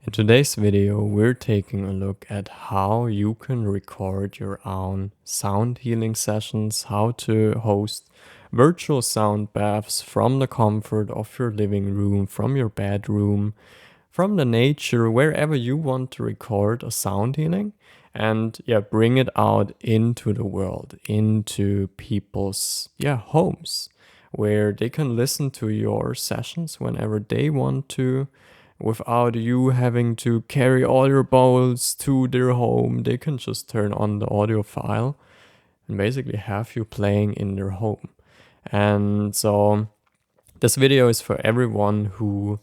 In today's video, we're taking a look at how you can record your own sound healing sessions, how to host virtual sound baths from the comfort of your living room, from your bedroom, from the nature, wherever you want to record a sound healing, and bring it out into the world, into people's homes, where they can listen to your sessions whenever they want to without you having to carry all your bowls to their home. They can just turn on the audio file and basically have you playing in their home. And so this video is for everyone who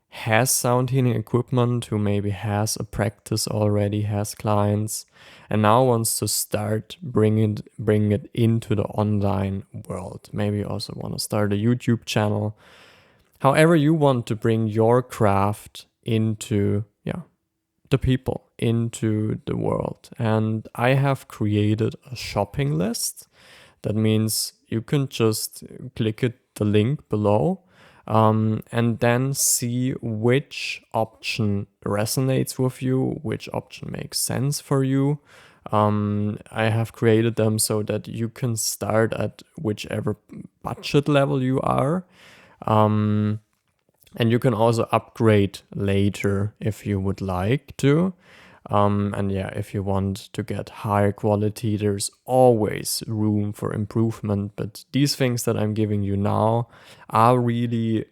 has sound healing equipment, who maybe has a practice already, has clients, and now wants to start bring it into the online world. Maybe you also want to start a YouTube channel. However you want to bring your craft into the people, into the world. And I have created a shopping list. That means you can just click the link below and then see which option resonates with you, which option makes sense for you. I have created them so that you can start at whichever budget level you are. And you can also upgrade later if you would like to. If you want to get higher quality, there's always room for improvement. But these things that I'm giving you now are really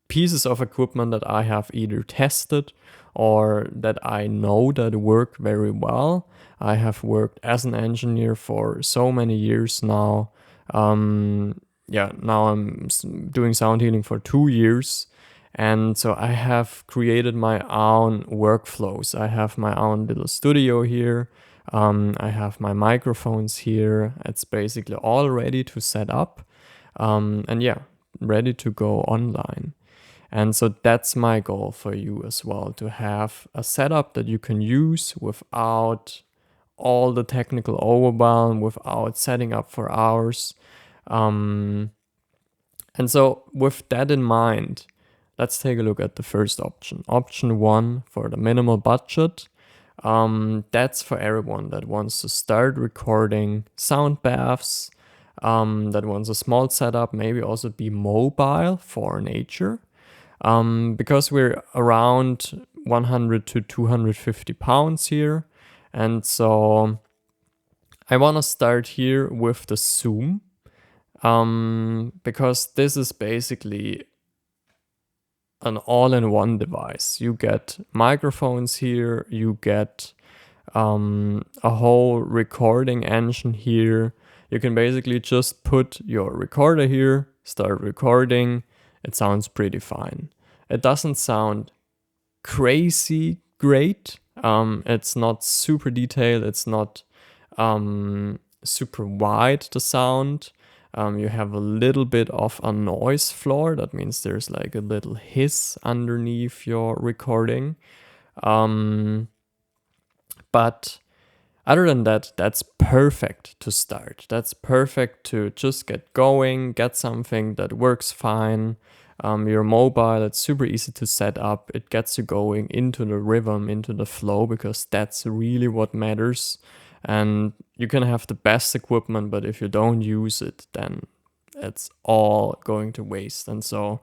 pieces of equipment that I have either tested or that I know that work very well. I have worked as an engineer for so many years now. Now I'm doing sound healing for 2 years. And so I have created my own workflows. I have my own little studio here. I have my microphones here. It's basically all ready to set up. Ready to go online. And so that's my goal for you as well, to have a setup that you can use without all the technical overwhelm, without setting up for hours. And so with that in mind, let's take a look at the first option. Option 1 for the minimal budget. That's for everyone that wants to start recording sound baths, that wants a small setup, maybe also be mobile for nature. Because we're around 100 to 250 pounds here. And so I want to start here with the Zoom, because this is basically an all-in-one device. You get microphones here, you get a whole recording engine here. You can basically just put your recorder here, start recording. It sounds pretty fine. It doesn't sound crazy great. It's not super detailed. It's not super wide, the sound. You have a little bit of a noise floor. That means there's like a little hiss underneath your recording. But other than that, that's perfect to start. That's perfect to just get going, get something that works fine. You're mobile, it's super easy to set up. It gets you going into the rhythm, into the flow, because that's really what matters. And you can have the best equipment, but if you don't use it, then it's all going to waste. And so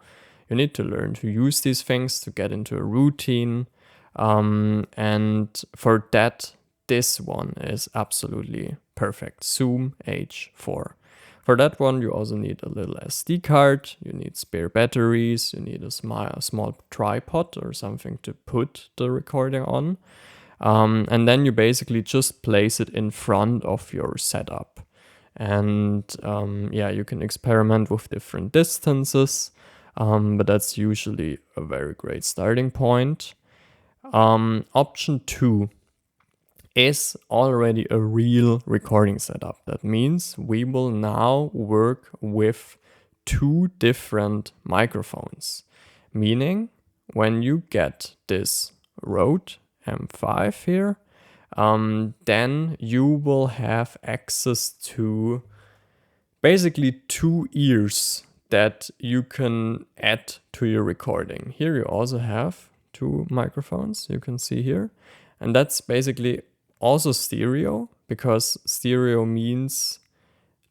you need to learn to use these things to get into a routine. And for that, this one is absolutely perfect. Zoom H4. For that one, you also need a little SD card, you need spare batteries, you need a small tripod or something to put the recording on. And then you basically just place it in front of your setup. And you can experiment with different distances, but that's usually a very great starting point. Option 2 is already a real recording setup. That means we will now work with 2 different microphones. Meaning, when you get this Rode M5 here, then you will have access to basically 2 ears that you can add to your recording. Here you also have two microphones you can see here. And that's basically also stereo, because stereo means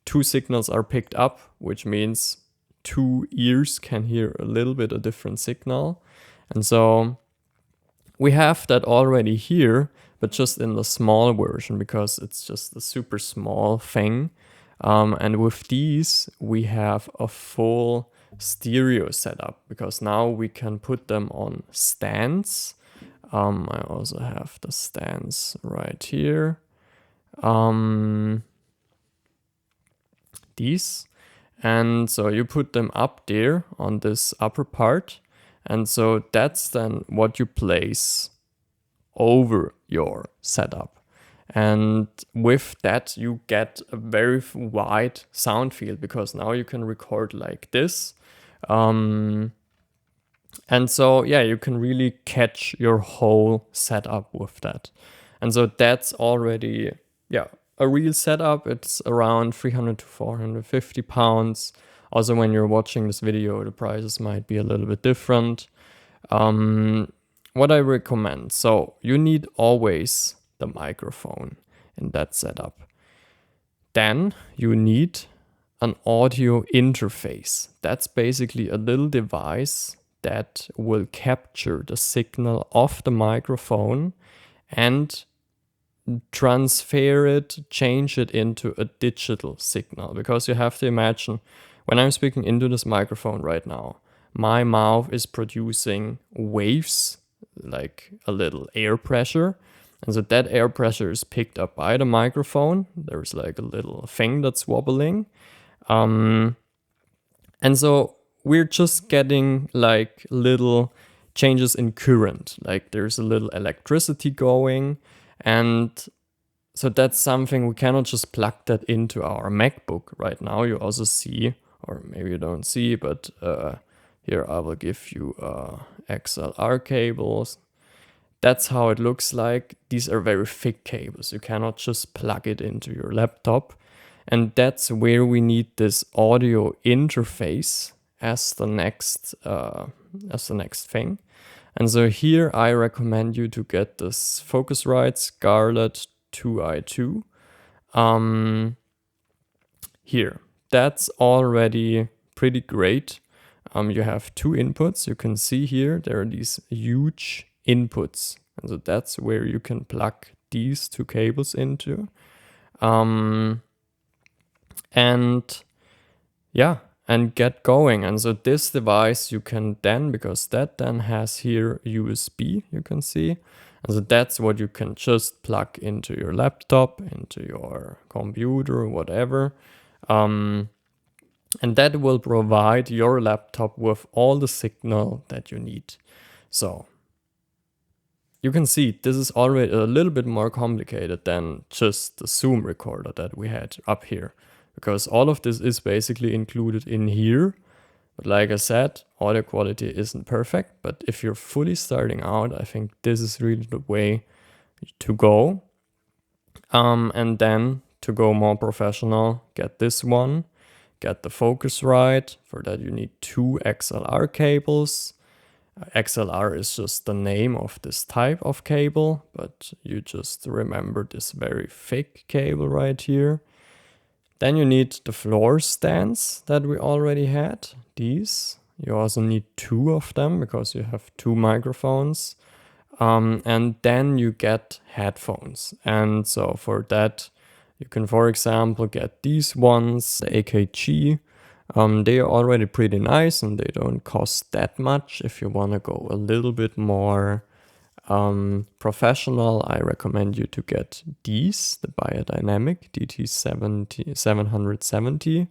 two signals are picked up, which means two ears can hear a little bit a different signal. And so we have that already here, but just in the small version, because it's just a super small thing. And with these, we have a full stereo setup, because now we can put them on stands. I also have the stands right here. These. And so you put them up there on this upper part. And so that's then what you place over your setup. And with that, you get a very wide sound field, because now you can record like this. And so, yeah, you can really catch your whole setup with that. And so that's already, yeah, a real setup. It's around 300 to 450 pounds. Also, when you're watching this video, the prices might be a little bit different. What I recommend, so you need always the microphone in that setup. Then you need an audio interface. That's basically a little device that will capture the signal of the microphone and transfer it, change it into a digital signal. Because you have to imagine, when I'm speaking into this microphone right now, my mouth is producing waves, like a little air pressure. And so that air pressure is picked up by the microphone. There's like a little thing that's wobbling. And so we're just getting like little changes in current. Like there's a little electricity going. And so that's something we cannot just plug that into our MacBook right now. You also see, or maybe you don't see, but here I will give you XLR cables. That's how it looks like. These are very thick cables. You cannot just plug it into your laptop. And that's where we need this audio interface as the next thing. And so here I recommend you to get this Focusrite Scarlett 2i2. Here, that's already pretty great. You have two inputs. You can see here there are these huge inputs, and so that's where you can plug these two cables into. And yeah, and get going. And so this device you can then, because that then has here USB, you can see. And so that's what you can just plug into your laptop, into your computer, whatever. And that will provide your laptop with all the signal that you need. So you can see this is already a little bit more complicated than just the Zoom recorder that we had up here, because all of this is basically included in here. But like I said, audio quality isn't perfect, but if you're fully starting out, I think this is really the way to go. And then to go more professional, get this one, get the Focusrite. For that you need two XLR cables. XLR is just the name of this type of cable, but you just remember this very thick cable right here. Then you need the floor stands that we already had, these. You also need two of them because you have two microphones. And then you get headphones. And so for that, you can, for example, get these ones, the AKG. They are already pretty nice and they don't cost that much. If you want to go a little bit more professional, I recommend you to get these, the Biodynamic DT770.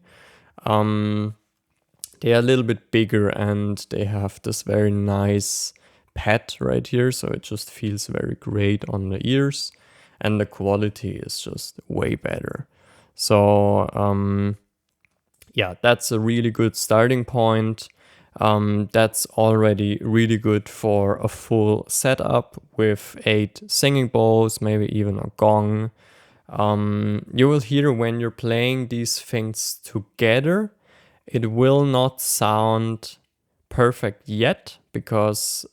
They are a little bit bigger and they have this very nice pad right here, so it just feels very great on the ears and the quality is just way better. So yeah, that's a really good starting point. That's already really good for a full setup with 8 singing bowls, maybe even a gong. You will hear when you're playing these things together, it will not sound perfect yet because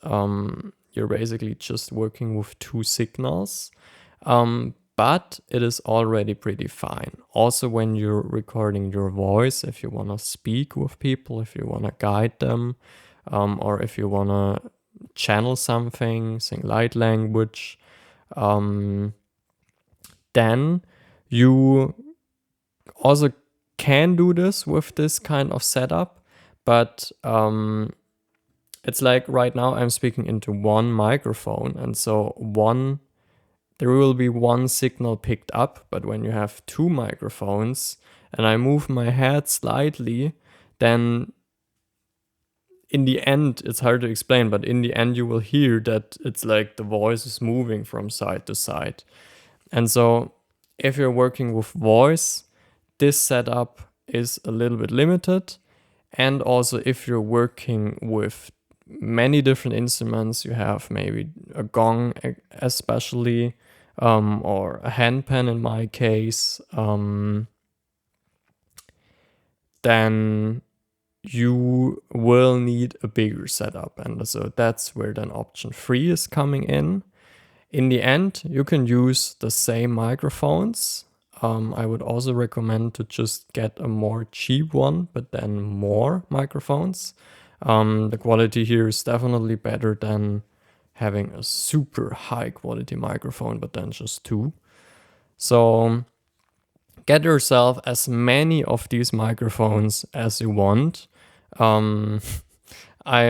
you're basically just working with two signals. But it is already pretty fine. Also, when you're recording your voice, if you want to speak with people, if you want to guide them, or if you want to channel something, sing light language, then you also can do this with this kind of setup. But it's like right now I'm speaking into one microphone, and so there will be one signal picked up. But when you have two microphones and I move my head slightly, then in the end, it's hard to explain, but in the end you will hear that it's like the voice is moving from side to side. And so if you're working with voice, this setup is a little bit limited. And also if you're working with many different instruments, you have maybe a gong especially, or a handpan in my case, then you will need a bigger setup. And so that's where then option 3 is coming in. In the end, you can use the same microphones. I would also recommend to just get a more cheap one, but then more microphones. The quality here is definitely better than having a super high quality microphone, but then just two. So get yourself as many of these microphones as you want. I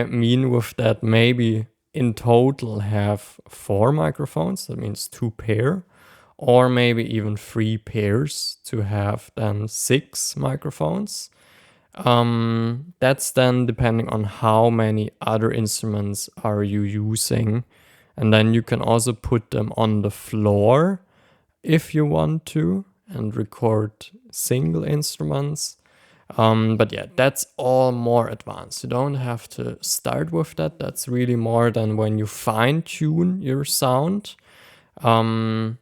mean with that, maybe in total have 4 microphones, that means 2 pair, or maybe even 3 pairs to have then 6 microphones. That's then depending on how many other instruments are you using. And then you can also put them on the floor if you want to and record single instruments. But yeah, that's all more advanced. You don't have to start with that. That's really more than when you fine tune your sound. But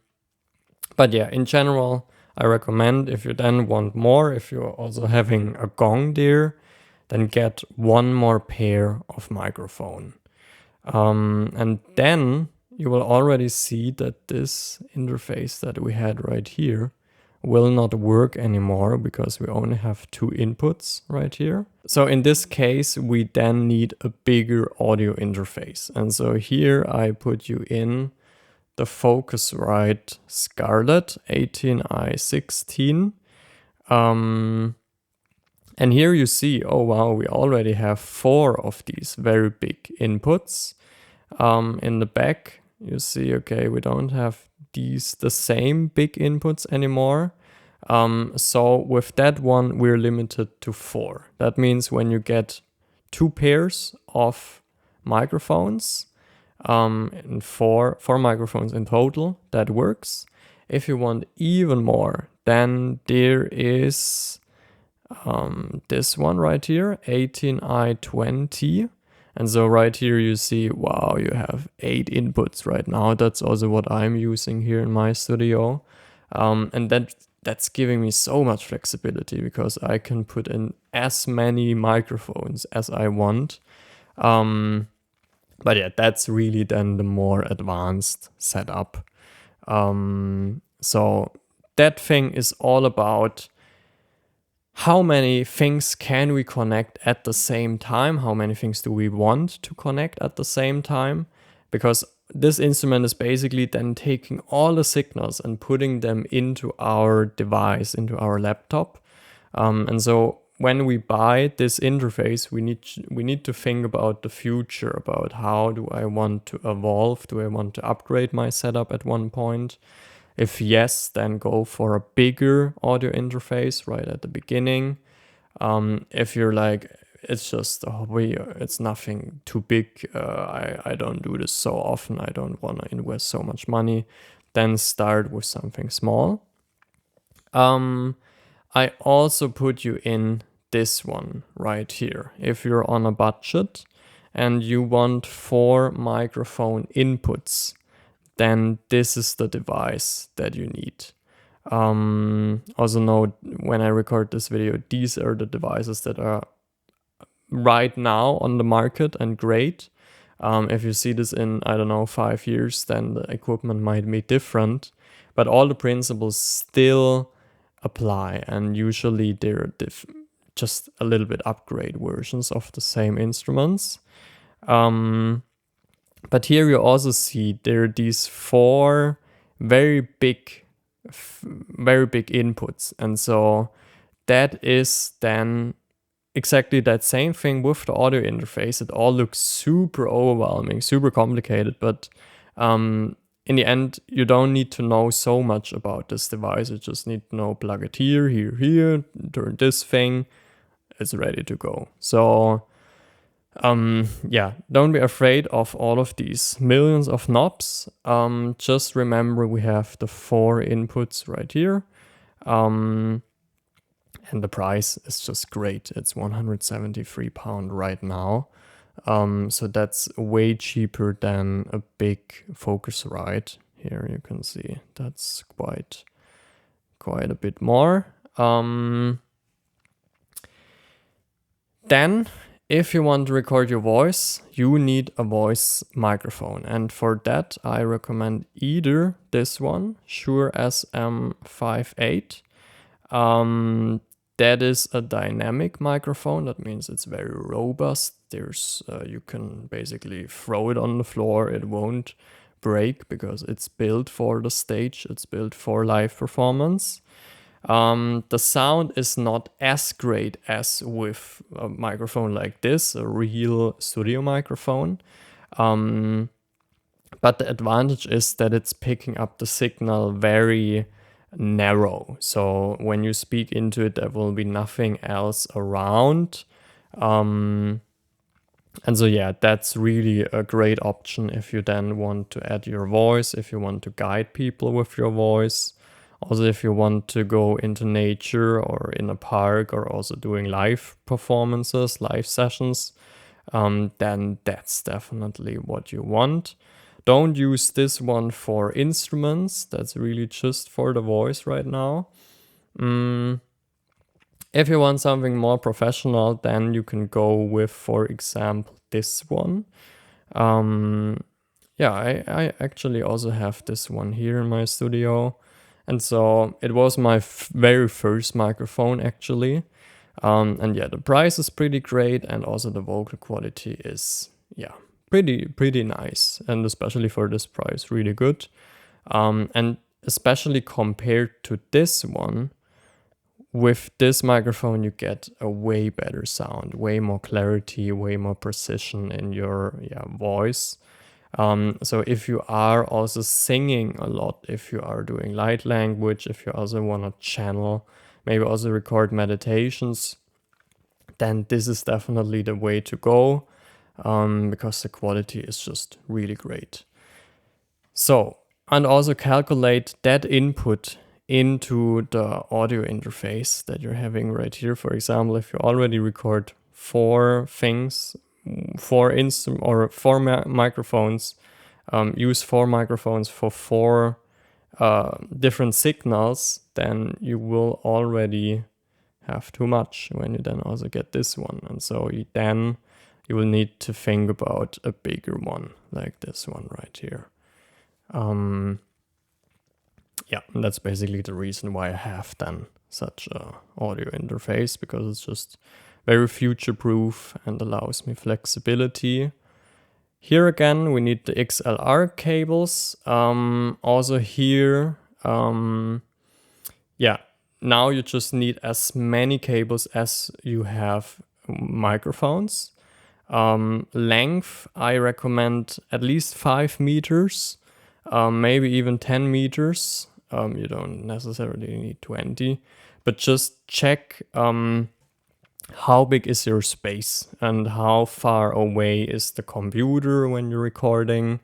yeah, in general, I recommend if you then want more, if you're also having a gong there, then get one more pair of microphone. And then you will already see that this interface that we had right here will not work anymore because we only have 2 inputs right here. So in this case, we then need a bigger audio interface. And so here I put you in the Focusrite Scarlett 18i16. And here you see, oh wow, we already have 4 of these very big inputs. In the back, you see, okay, we don't have the same big inputs anymore. So with that one, we're limited to 4. That means when you get 2 pairs of microphones, and four microphones in total, that works. If you want even more, then there is this one right here, 18i20. And so right here you see, wow, you have 8 inputs right now. That's also what I'm using here in my studio. And that's giving me so much flexibility because I can put in as many microphones as I want. But yeah, that's really then the more advanced setup. So that thing is all about how many things can we connect at the same time? How many things do we want to connect at the same time? Because this instrument is basically then taking all the signals and putting them into our device, into our laptop. And so when we buy this interface, we need to think about the future, about how do I want to evolve? Do I want to upgrade my setup at one point? If yes, then go for a bigger audio interface right at the beginning. If you're like, it's just a hobby, it's nothing too big, I don't do this so often, I don't want to invest so much money, then start with something small. I also put you in this one right here. If you're on a budget and you want 4 microphone inputs, then this is the device that you need. Also note, when I record this video, these are the devices that are right now on the market and great. If you see this in, I don't know, 5 years, then the equipment might be different, but all the principles still apply, and usually they're just a little bit upgrade versions of the same instruments. But here you also see there are these four very big inputs, and so that is then exactly that same thing with the audio interface. It all looks super overwhelming, super complicated, but in the end, you don't need to know so much about this device. You just need to know plug it here, turn this thing, it's ready to go. So yeah, don't be afraid of all of these millions of knobs. Just remember we have the 4 inputs right here. And the price is just great. It's £173 right now. So that's way cheaper than a big Focusrite. Here you can see that's quite a bit more. Then, if you want to record your voice, you need a voice microphone. And for that, I recommend either this one, Shure SM58. That is a dynamic microphone. That means it's very robust. You can basically throw it on the floor. It won't break because it's built for the stage. It's built for live performance. The sound is not as great as with a microphone like this, a real studio microphone. But the advantage is that it's picking up the signal very narrow. So when you speak into it, there will be nothing else around. And so yeah, that's really a great option if you then want to add your voice, if you want to guide people with your voice. Also, if you want to go into nature or in a park or also doing live performances, live sessions, then that's definitely what you want. Don't use this one for instruments. That's really just for the voice right now. If you want something more professional, then you can go with, for example, this one. Yeah, I actually also have this one here in my studio. And so it was my very first microphone actually. And yeah, the price is pretty great, and also the vocal quality is, yeah, pretty nice, and especially for this price, really good. And especially compared to this one, with this microphone you get a way better sound, way more clarity, way more precision in your voice. So if you are also singing a lot, if you are doing light language, if you also want to channel, maybe also record meditations, then this is definitely the way to go, because the quality is just really great. So, and also calculate that input into the audio interface that you're having right here. For example, if you already record 4 things, 4 microphones, use 4 microphones for 4 different signals, then you will already have too much when you then also get this one. And so you will need to think about a bigger one like this one right here. Yeah, and that's basically the reason why I have then such a audio interface, because it's just very future-proof and allows me flexibility. Here again, we need the XLR cables. Also here, yeah, now you just need as many cables as you have microphones. Length, I recommend at least 5 meters, maybe even 10 meters. You don't necessarily need 20, but just check how big is your space and how far away is the computer when you're recording.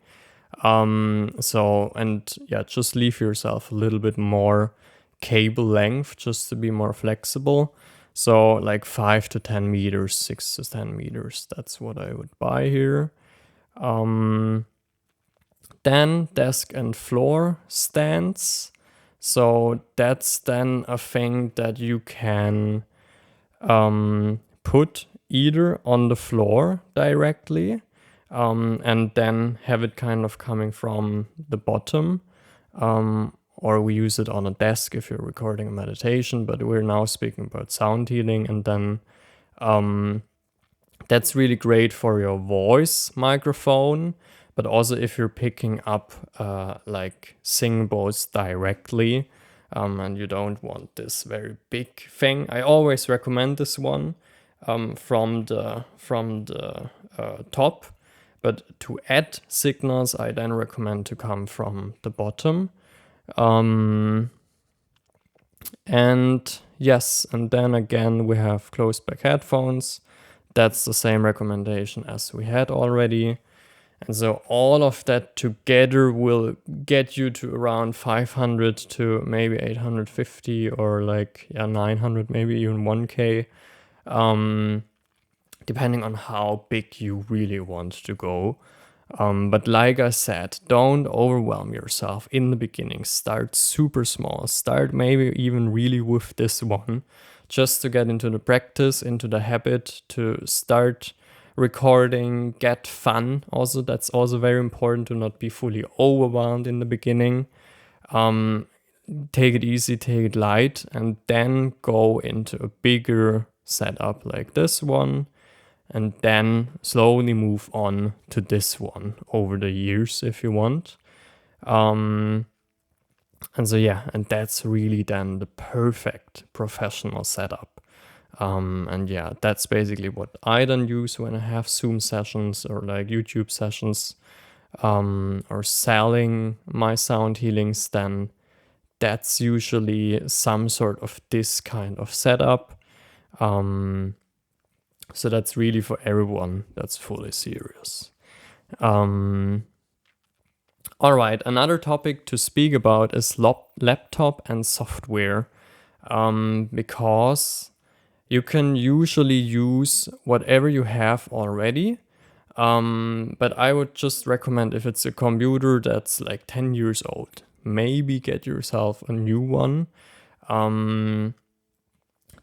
Just leave yourself a little bit more cable length just to be more flexible. So like 5 to 10 meters, 6 to 10 meters, that's what I would buy here. Then desk and floor stands. So that's then a thing that you can put either on the floor directly, and then have it kind of coming from the bottom. Or we use it on a desk if you're recording a meditation, but we're now speaking about sound healing. And then that's really great for your voice microphone, but also if you're picking up like sing bowls directly, and you don't want this very big thing. I always recommend this one from the top, but to add signals, I then recommend to come from the bottom. And yes, and then again we have closed back headphones. That's the same recommendation as we had already. And so all of that together will get you to around 500 to maybe 850 or like 900, maybe even 1K, depending on how big you really want to go. But like I said, don't overwhelm yourself in the beginning. Start super small. Start maybe even really with this one, just to get into the practice, into the habit, to start recording, get fun. Also, that's also very important to not be fully overwhelmed in the beginning. Take it easy, take it light, and then go into a bigger setup like this one, and then slowly move on to this one over the years if you want. And so yeah, and that's really then the perfect professional setup. And yeah, that's basically what I then use when I have Zoom sessions or like YouTube sessions, or selling my sound healings. Then that's usually some sort of this kind of setup. So that's really for everyone that's fully serious. All right, another topic to speak about is laptop and software, because you can usually use whatever you have already. But I would just recommend, if it's a computer that's like 10 years old, maybe get yourself a new one.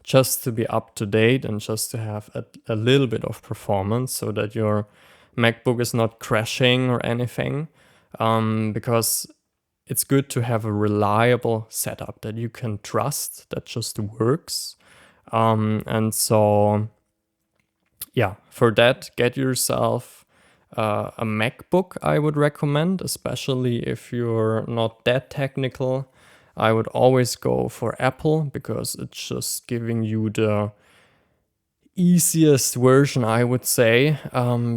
Just to be up to date and just to have a little bit of performance so that your MacBook is not crashing or anything. Because it's good to have a reliable setup that you can trust, that just works. And so, yeah, for that, get yourself a MacBook, I would recommend, especially if you're not that technical. I would always go for Apple because it's just giving you the easiest version, I would say,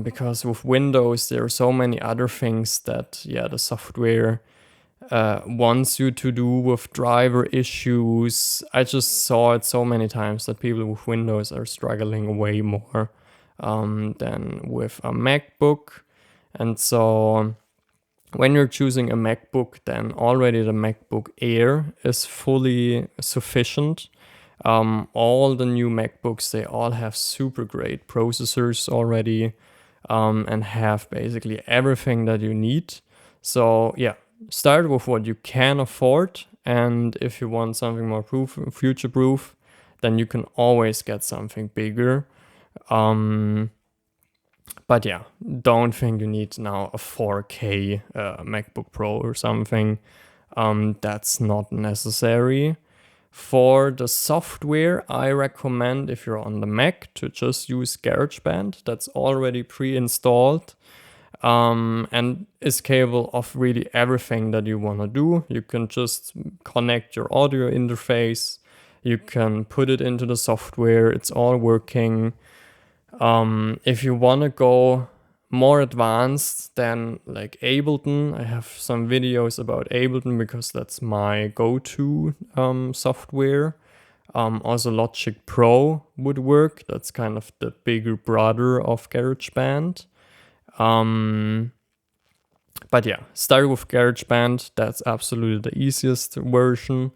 because with Windows there are so many other things that the software wants you to do, with driver issues. I just saw it so many times that people with Windows are struggling way more than with a MacBook. And so when you're choosing a MacBook, then already the MacBook Air is fully sufficient. All the new MacBooks, they all have super great processors already, and have basically everything that you need. So yeah, start with what you can afford, and if you want something more future-proof, then you can always get something bigger. But yeah, don't think you need now a 4K MacBook Pro or something. That's not necessary. For the software, I recommend, if you're on the Mac, to just use GarageBand. That's already pre-installed, and is capable of really everything that you want to do. You can just connect your audio interface. You can put it into the software. It's all working. If you want to go more advanced than like Ableton, I have some videos about Ableton because that's my go-to software. Also Logic Pro would work. That's kind of the bigger brother of GarageBand. But yeah, start with GarageBand. That's absolutely the easiest version.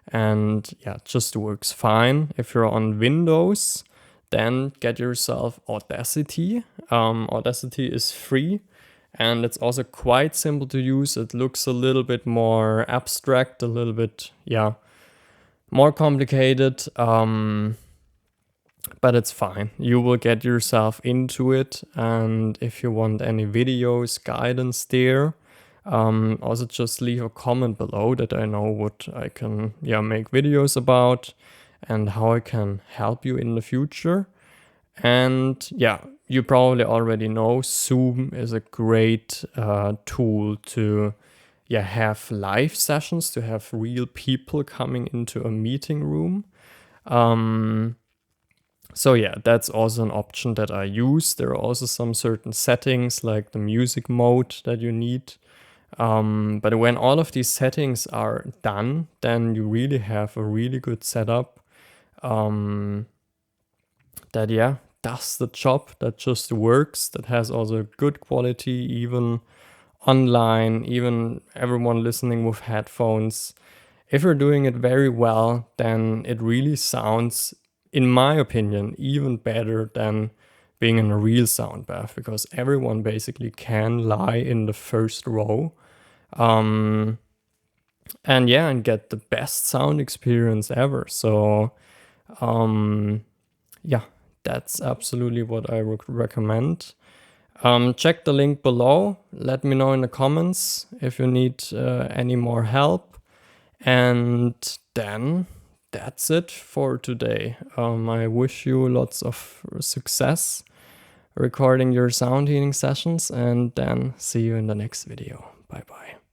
And yeah, it just works fine. If you're on Windows, then get yourself Audacity. Audacity is free, and it's also quite simple to use. It looks a little bit more abstract, a little bit, more complicated. but it's fine. You will get yourself into it. And if you want any videos, guidance there, also just leave a comment below that I know what I can make videos about and how I can help you in the future. And yeah, you probably already know Zoom is a great tool to have live sessions, to have real people coming into a meeting room. So yeah, that's also an option that I use. There are also some certain settings like the music mode that you need. But when all of these settings are done, then you really have a really good setup that does the job, that just works, that has also good quality, even online, even everyone listening with headphones. If you're doing it very well, then it really sounds, in my opinion, even better than being in a real sound bath, because everyone basically can lie in the first row and get the best sound experience ever. So yeah, that's absolutely what I would recommend. Check the link below. Let me know in the comments if you need any more help. And then that's it for today. I wish you lots of success recording your sound healing sessions, and then see you in the next video. Bye bye.